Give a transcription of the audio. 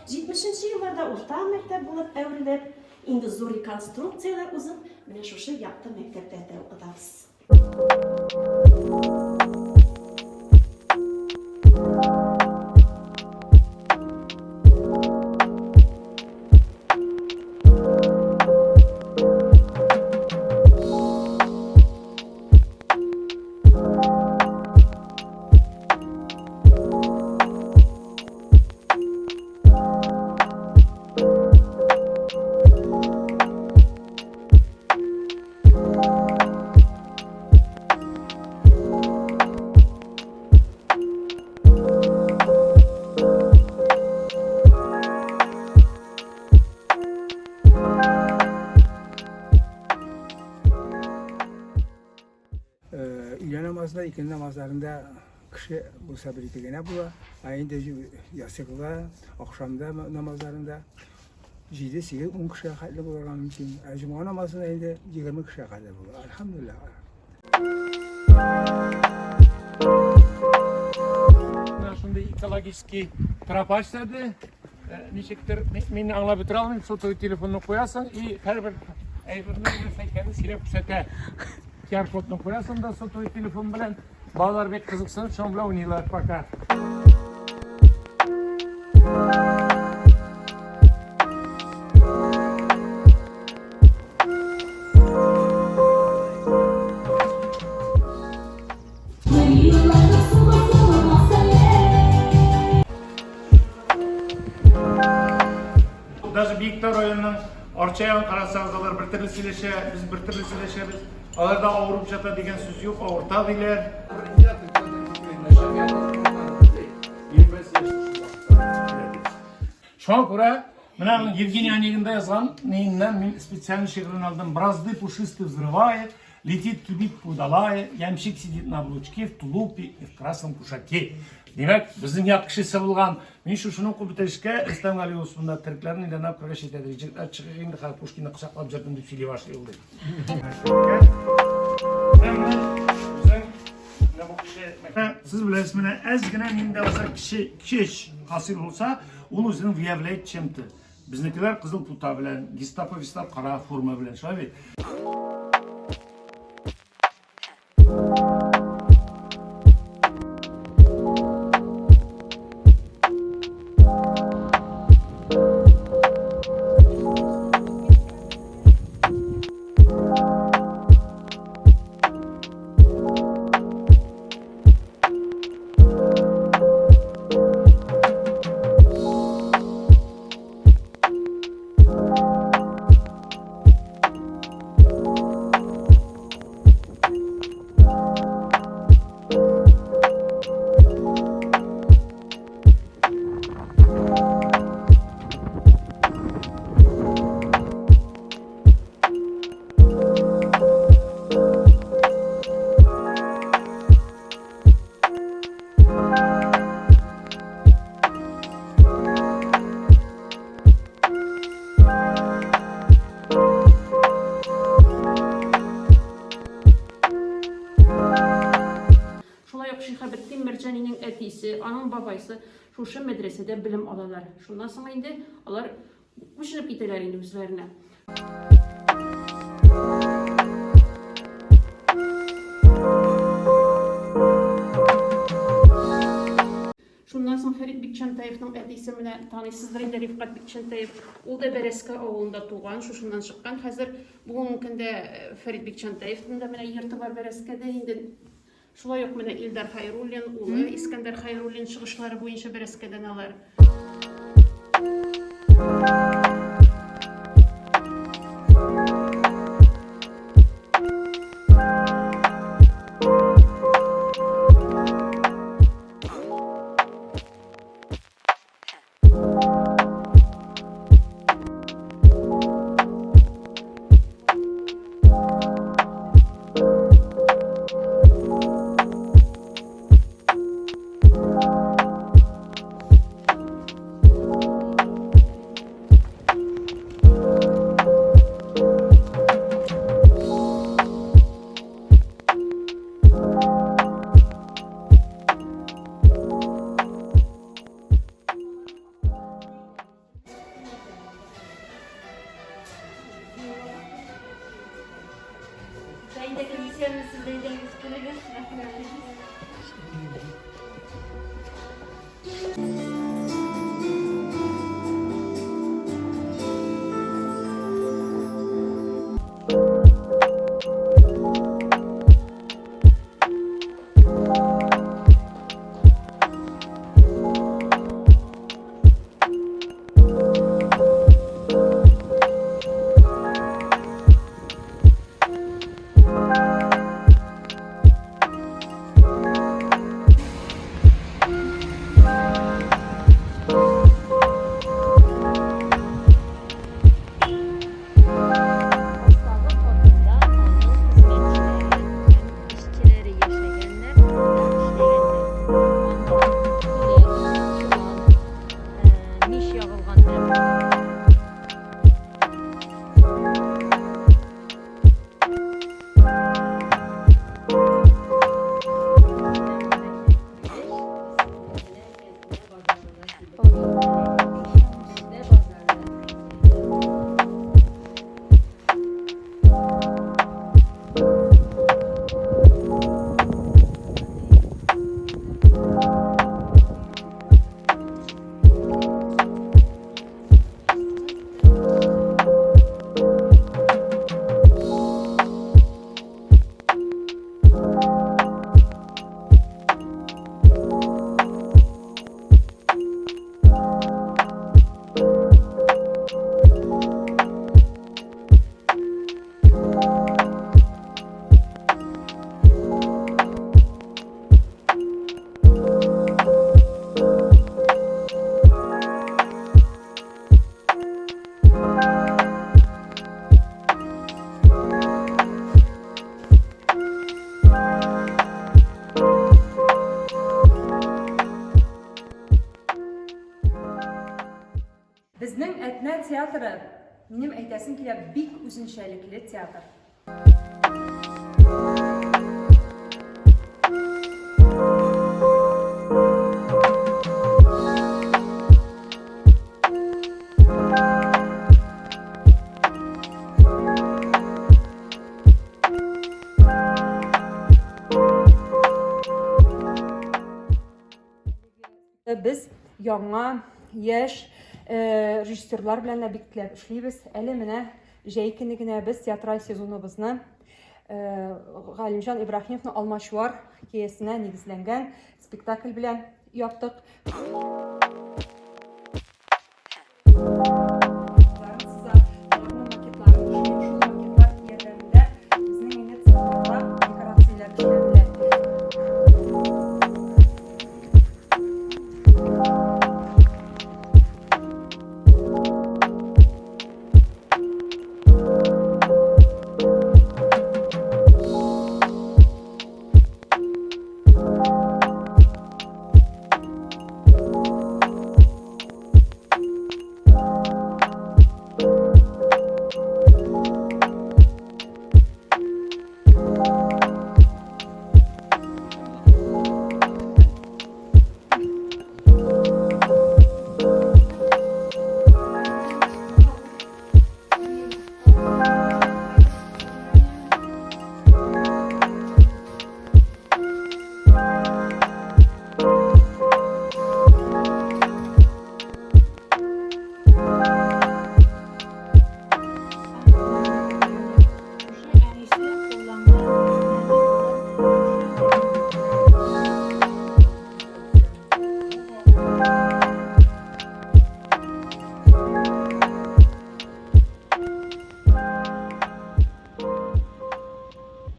70-nji yıllarda orta mektep bulup evrilip, indi zor rekonstruksiyalar uzup, mine şuşu yaptı mektepte okudabız. İlhan namazında, ikindi namazlarında kişi bu sabirlikte gene bu. Ayında yasıkla, akşamda namazlarında 7-8-10 kişiye kadar bulunmak mümkün. Cuma namazında ayında 20 kişiye kadar bulunur. Elhamdülillah. Şimdi ekologik trapajladı. Nişektir, beni anla bitiralım. Sotoyu telefonunu koyarsın. Her bir ayırını kendi silip kusete. QR kodunu koyarsın da sotoyu telefon bilen bağlar bek kızıksınıp şomla oynuyorlar bakar. Даже Büyükler oyunun orçaya kararsanız alır bir türlü sileşe, biz bir türlü sileşe biz. Alarda Avrupçada degen söz yok, orta diler. Şuna göre, ben Евгений Онегин'de yazan neyinden ben специальный şiirini aldım. Бразды пушистый взрывает, летит кибит пудалая, ямщик сидит на облучке, в тулупе и в красном кушаке. Demek bizim yakışısı bulgan. Ben şunu okuyup bitirişke İslam Ali Osman'da Türklerin ilerine kırış edecekler. Çıkıyın da Pushkin'i kısaklap jardım diye fili başlıyordu. Siz bilesiniz, ezgine minde olsa kişi hasıl olsa, onu sizin viyevleyip çemti. Bizimkiler kızıl puta bilen, Gestapo vistar kara forma bilen. Şöyle. Anın babaysı şu medresede bilim alalar. Şundan sonra indi alar uçurup giderler indi üzerine. Şundan sonra Ferit Bikçentayev'nin edisi mine tanıysızlar indi Rifkat Bikçentayev. O da Bereska oğlunda tuğan, şundan çıkan. Hazır bugünkünde Ferit Bikçentayev'nin de mine yırtı var Bereska'da indi. Şulay yok mene İldar Hayrullin, ulu İskender Hayrullin çıkışları boyunca Bereska'dan alır. Әтнә театры, минем әйтәсем килә, бик үзенчәлекле театр. Без яңа, яшь режиссерлар белән дә бик теләп эшлибез. Әле менә җәй көне генә без театраль сезоныбызны Галимҗан Ибраһимовның Алмачуар хикәясенә нигезләнгән спектакль белән яптык.